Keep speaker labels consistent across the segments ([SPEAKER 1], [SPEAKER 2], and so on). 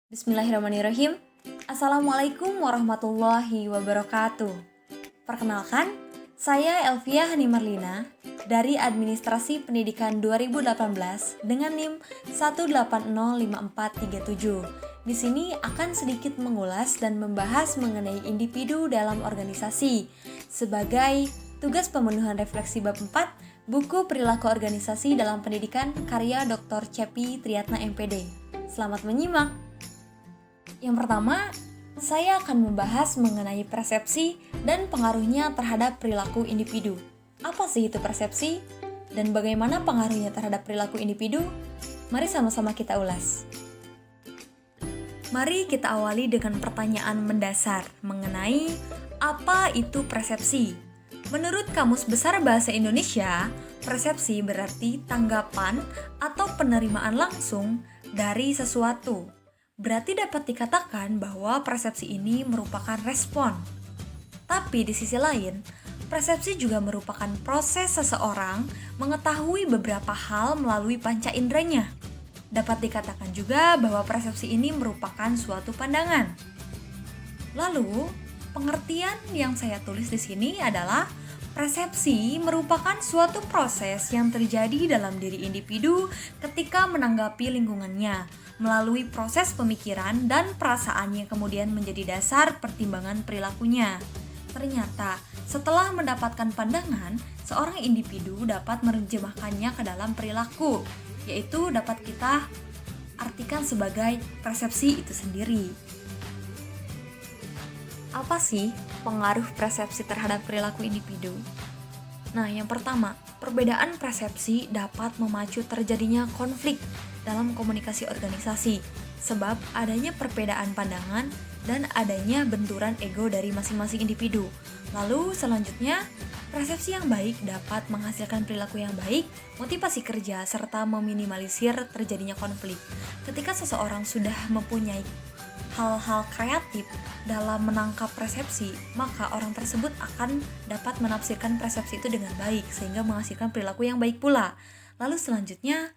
[SPEAKER 1] Bismillahirrahmanirrahim. Assalamualaikum warahmatullahi wabarakatuh. Perkenalkan, saya Elvia Hani Marlina dari Administrasi Pendidikan 2018 dengan NIM 1805437. Di sini akan sedikit mengulas dan membahas mengenai individu dalam organisasi sebagai tugas pemenuhan refleksi bab 4 buku Perilaku Organisasi dalam Pendidikan karya Dr. Cepi Triatna MPD. Selamat menyimak. Yang pertama, saya akan membahas mengenai persepsi dan pengaruhnya terhadap perilaku individu. Apa sih itu persepsi? Dan bagaimana pengaruhnya terhadap perilaku individu? Mari sama-sama kita ulas. Mari kita awali dengan pertanyaan mendasar mengenai apa itu persepsi. Menurut Kamus Besar Bahasa Indonesia, persepsi berarti tanggapan atau penerimaan langsung dari sesuatu. Berarti dapat dikatakan bahwa persepsi ini merupakan respon. Tapi di sisi lain, persepsi juga merupakan proses seseorang mengetahui beberapa hal melalui panca inderanya. Dapat dikatakan juga bahwa persepsi ini merupakan suatu pandangan. Lalu, pengertian yang saya tulis di sini adalah persepsi merupakan suatu proses yang terjadi dalam diri individu ketika menanggapi lingkungannya melalui proses pemikiran dan perasaan yang kemudian menjadi dasar pertimbangan perilakunya. Ternyata, setelah mendapatkan pandangan, seorang individu dapat menerjemahkannya ke dalam perilaku, yaitu dapat kita artikan sebagai persepsi itu sendiri. Apa sih pengaruh persepsi terhadap perilaku individu? Nah, yang pertama, perbedaan persepsi dapat memacu terjadinya konflik dalam komunikasi organisasi, sebab adanya perbedaan pandangan dan adanya benturan ego dari masing-masing individu. Lalu selanjutnya, persepsi yang baik dapat menghasilkan perilaku yang baik, motivasi kerja, serta meminimalisir terjadinya konflik. Ketika seseorang sudah mempunyai hal-hal kreatif dalam menangkap persepsi, maka orang tersebut akan dapat menafsirkan persepsi itu dengan baik, sehingga menghasilkan perilaku yang baik pula. Lalu selanjutnya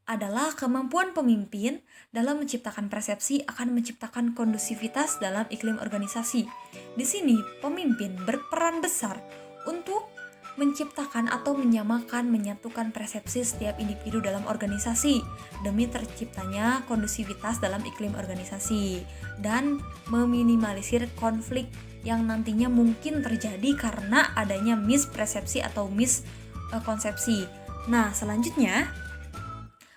[SPEAKER 1] adalah kemampuan pemimpin dalam menciptakan persepsi akan menciptakan kondusivitas dalam iklim organisasi. Di sini, pemimpin berperan besar untuk menciptakan atau menyatukan persepsi setiap individu dalam organisasi demi terciptanya kondusivitas dalam iklim organisasi dan meminimalisir konflik yang nantinya mungkin terjadi karena adanya mispersepsi atau miskonsepsi. Nah, selanjutnya,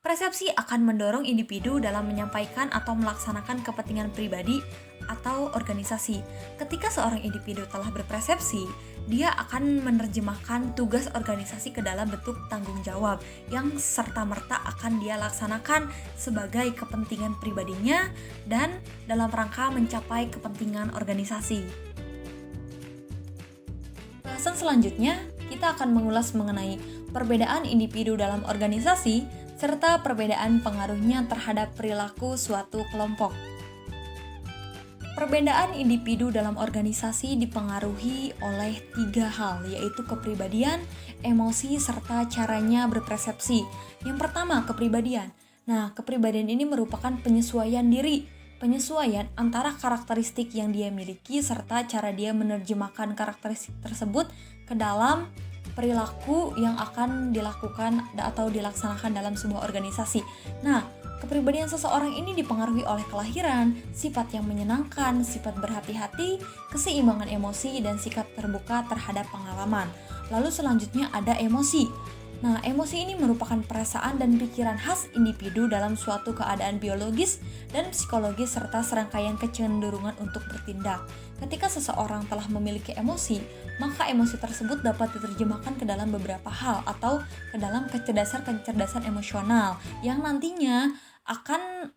[SPEAKER 1] persepsi akan mendorong individu dalam menyampaikan atau melaksanakan kepentingan pribadi atau organisasi. Ketika seorang individu telah berpersepsi, dia akan menerjemahkan tugas organisasi ke dalam bentuk tanggung jawab yang serta-merta akan dia laksanakan sebagai kepentingan pribadinya dan dalam rangka mencapai kepentingan organisasi. Bahasan selanjutnya, kita akan mengulas mengenai perbedaan individu dalam organisasi serta perbedaan pengaruhnya terhadap perilaku suatu kelompok. Perbedaan individu dalam organisasi dipengaruhi oleh 3 hal, yaitu kepribadian, emosi, serta caranya berpersepsi. Yang pertama, kepribadian. Nah, kepribadian ini merupakan penyesuaian diri, penyesuaian antara karakteristik yang dia miliki serta cara dia menerjemahkan karakteristik tersebut ke dalam perilaku yang akan dilakukan atau dilaksanakan dalam sebuah organisasi. Nah, kepribadian seseorang ini dipengaruhi oleh kelahiran, sifat yang menyenangkan, sifat berhati-hati, keseimbangan emosi, dan sikap terbuka terhadap pengalaman. Lalu selanjutnya ada emosi. Nah, emosi ini merupakan perasaan dan pikiran khas individu dalam suatu keadaan biologis dan psikologis serta serangkaian kecenderungan untuk bertindak. Ketika seseorang telah memiliki emosi, maka emosi tersebut dapat diterjemahkan ke dalam beberapa hal atau ke dalam kecerdasan emosional yang nantinya akan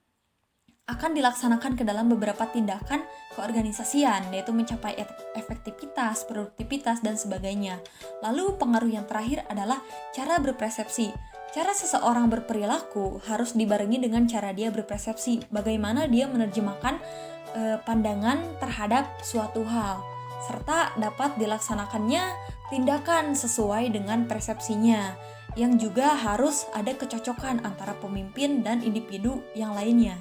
[SPEAKER 1] dilaksanakan ke dalam beberapa tindakan keorganisasian, yaitu mencapai efektivitas, produktivitas, dan sebagainya. Lalu pengaruh yang terakhir adalah cara berpersepsi. Cara seseorang berperilaku harus dibarengi dengan cara dia berpersepsi, bagaimana dia menerjemahkan pandangan terhadap suatu hal, serta dapat dilaksanakannya tindakan sesuai dengan persepsinya, yang juga harus ada kecocokan antara pemimpin dan individu yang lainnya.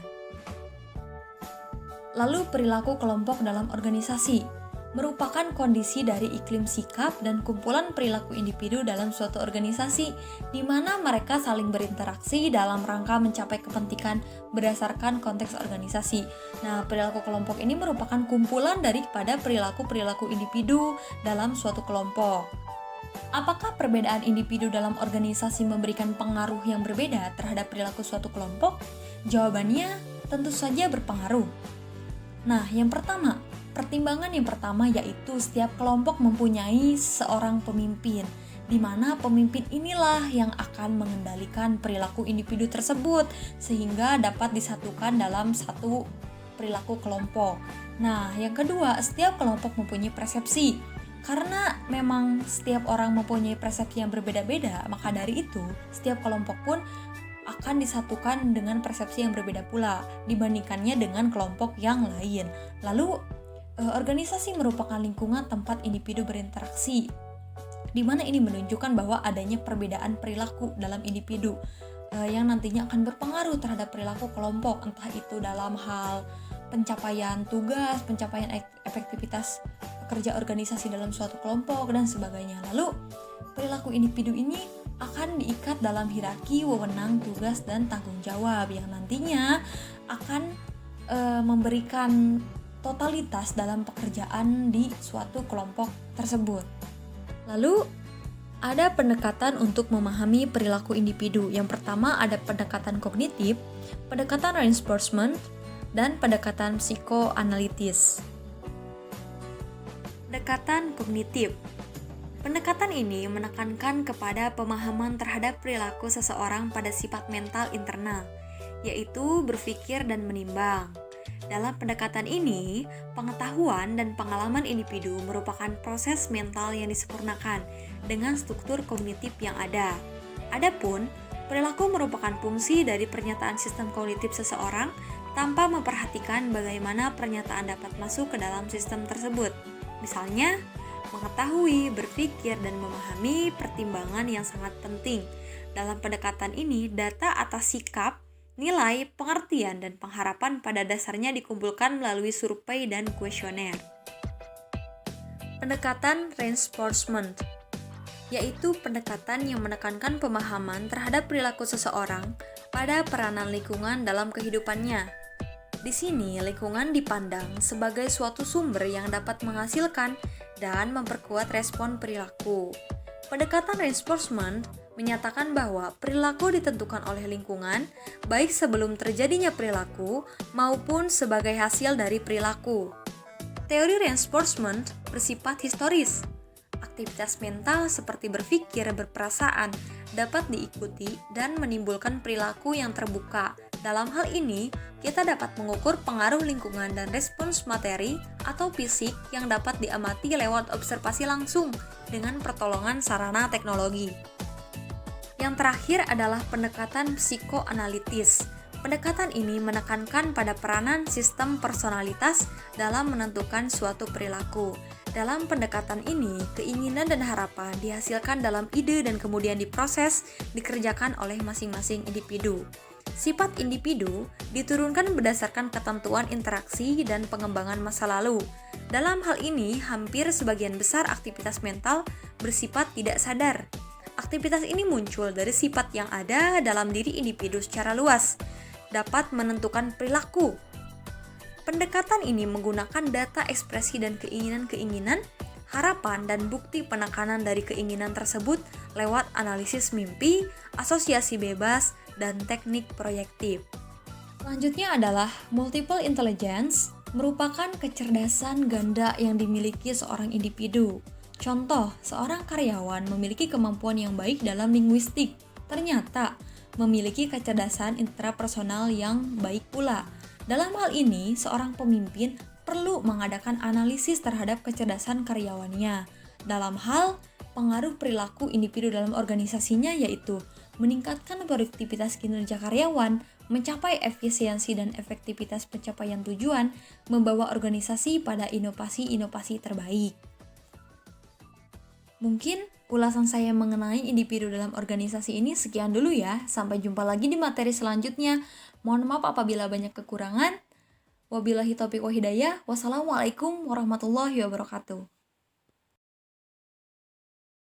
[SPEAKER 1] Lalu perilaku kelompok dalam organisasi merupakan kondisi dari iklim sikap dan kumpulan perilaku individu dalam suatu organisasi di mana mereka saling berinteraksi dalam rangka mencapai kepentingan berdasarkan konteks organisasi. Nah, perilaku kelompok ini merupakan kumpulan daripada perilaku-perilaku individu dalam suatu kelompok. Apakah perbedaan individu dalam organisasi memberikan pengaruh yang berbeda terhadap perilaku suatu kelompok? Jawabannya tentu saja berpengaruh. Nah, pertimbangan yang pertama yaitu setiap kelompok mempunyai seorang pemimpin, di mana pemimpin inilah yang akan mengendalikan perilaku individu tersebut sehingga dapat disatukan dalam satu perilaku kelompok. Nah, yang kedua, setiap kelompok mempunyai persepsi. Karena memang setiap orang mempunyai persepsi yang berbeda-beda, maka dari itu setiap kelompok pun akan disatukan dengan persepsi yang berbeda pula dibandingkannya dengan kelompok yang lain. Lalu, organisasi merupakan lingkungan tempat individu berinteraksi, di mana ini menunjukkan bahwa adanya perbedaan perilaku dalam individu yang nantinya akan berpengaruh terhadap perilaku kelompok, entah itu dalam hal pencapaian tugas, pencapaian efektivitas kerja organisasi dalam suatu kelompok, dan sebagainya. Lalu, perilaku individu ini akan diikat dalam hierarki wewenang, tugas, dan tanggung jawab yang nantinya akan memberikan totalitas dalam pekerjaan di suatu kelompok tersebut. Lalu, ada pendekatan untuk memahami perilaku individu. Yang pertama ada pendekatan kognitif, pendekatan reinforcement, dan pendekatan psikoanalitis. Pendekatan kognitif. Pendekatan ini menekankan kepada pemahaman terhadap perilaku seseorang pada sifat mental internal, yaitu berpikir dan menimbang. Dalam pendekatan ini, pengetahuan dan pengalaman individu merupakan proses mental yang disempurnakan dengan struktur kognitif yang ada. Adapun, perilaku merupakan fungsi dari pernyataan sistem kognitif seseorang tanpa memperhatikan bagaimana pernyataan dapat masuk ke dalam sistem tersebut. Misalnya, mengetahui, berpikir, dan memahami pertimbangan yang sangat penting. Dalam pendekatan ini, data atas sikap, nilai, pengertian, dan pengharapan pada dasarnya dikumpulkan melalui survei dan kuesioner. Pendekatan reinforcement, yaitu pendekatan yang menekankan pemahaman terhadap perilaku seseorang pada peranan lingkungan dalam kehidupannya. Di sini, lingkungan dipandang sebagai suatu sumber yang dapat menghasilkan dan memperkuat respon perilaku. Pendekatan reinforcement menyatakan bahwa perilaku ditentukan oleh lingkungan, baik sebelum terjadinya perilaku maupun sebagai hasil dari perilaku. Teori reinforcement bersifat historis. Aktivitas mental seperti berpikir, berperasaan dapat diikuti dan menimbulkan perilaku yang terbuka. Dalam hal ini, kita dapat mengukur pengaruh lingkungan dan respons materi atau fisik yang dapat diamati lewat observasi langsung dengan pertolongan sarana teknologi. Yang terakhir adalah pendekatan psikoanalitis. Pendekatan ini menekankan pada peranan sistem personalitas dalam menentukan suatu perilaku. Dalam pendekatan ini, keinginan dan harapan dihasilkan dalam ide dan kemudian diproses, dikerjakan oleh masing-masing individu. Sifat individu diturunkan berdasarkan ketentuan interaksi dan pengembangan masa lalu. Dalam hal ini, hampir sebagian besar aktivitas mental bersifat tidak sadar. Aktivitas ini muncul dari sifat yang ada dalam diri individu secara luas, dapat menentukan perilaku. Pendekatan ini menggunakan data ekspresi dan keinginan-keinginan, harapan dan bukti penekanan dari keinginan tersebut lewat analisis mimpi, asosiasi bebas, dan teknik proyektif. Selanjutnya adalah multiple intelligence, merupakan kecerdasan ganda yang dimiliki seorang individu. Contoh, seorang karyawan memiliki kemampuan yang baik dalam linguistik, ternyata memiliki kecerdasan intrapersonal yang baik pula. Dalam hal ini, seorang pemimpin perlu mengadakan analisis terhadap kecerdasan karyawannya dalam hal pengaruh perilaku individu dalam organisasinya, yaitu meningkatkan produktivitas kinerja karyawan, mencapai efisiensi dan efektivitas pencapaian tujuan, membawa organisasi pada inovasi-inovasi terbaik. Mungkin ulasan saya mengenai individu dalam organisasi ini sekian dulu ya. Sampai jumpa lagi di materi selanjutnya. Mohon maaf apabila banyak kekurangan. Wabillahi taufiq wa hidayah. Wassalamualaikum warahmatullahi wabarakatuh.